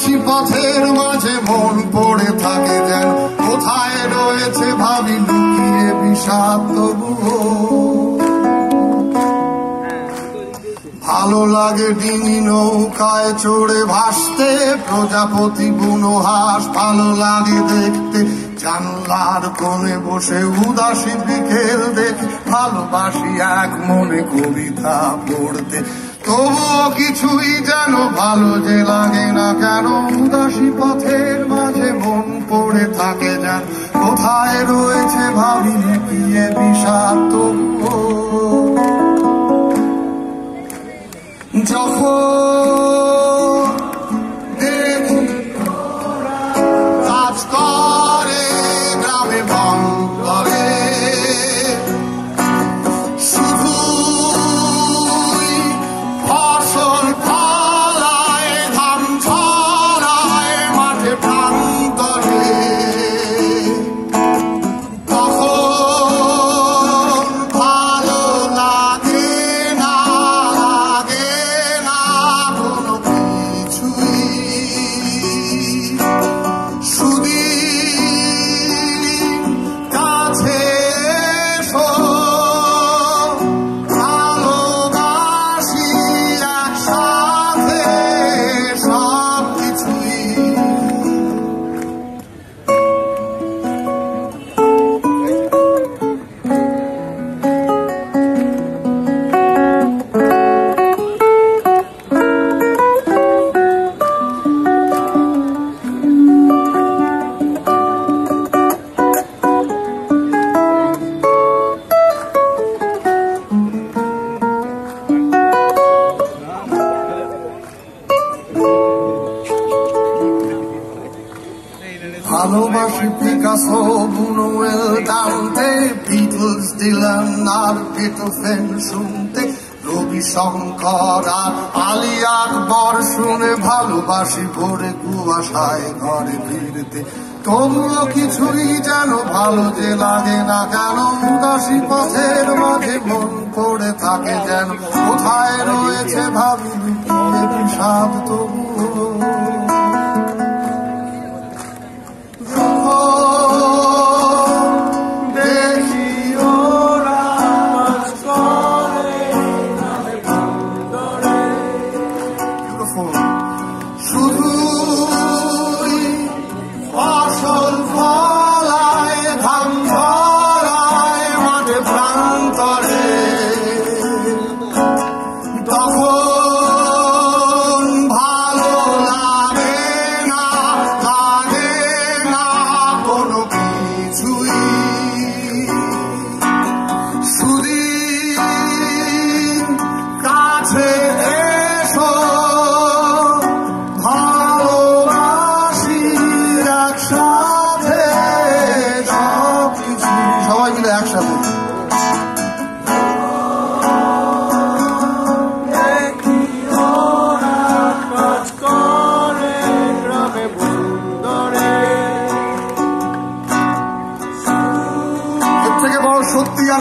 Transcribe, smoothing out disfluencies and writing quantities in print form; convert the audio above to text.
উদাসী পথের মাঝে মন পড়ে থাকে যেন কোথায় রয়েছে ভাবি লুকিয়ে বিষাদ তবুও। ভালো লাগে ডিঙি নৌকায় চড়ে ভাসতে, প্রজাপতি বুনো হাঁস ভালো লাগে দেখতে, জানলার কোণে বসে উদাসী বিকেল দেখে, ভালোবাসি এক মনে কবিতা পড়তে। তবুও কিছুই যেন ভালো যে লাগে না কেন, উদাসী পথের মাঝে মন পড়ে থাকে যেন কোথায় রয়েছে ভাবি লুকিয়ে বিষাদ তবুও। যখন দেখি কাজ করে গ্রামে বন করে, শুধু ফসল ফলায় ধান ছড়ায় মাঠে প্রান্তরে, তখন ভালো লাগে না ভালোবাসি পিকাসো, বুনুয়েল, দান্তে, বিটলস, ডিলান আর বেথোভেন শুনতে, রবি শঙ্কর আর আলী আকবর শুনে, ভালোবাসি ভোরে কুয়াশায় ঘরে ফিরতে। তবুও কিছুই যেন ভালো যে লাগে না কেন, উদাসী পথের মাঝে মন পড়ে থাকে যেন কোথায় রয়েছে ভাবি লুকিয়ে বিষাদ তবুও।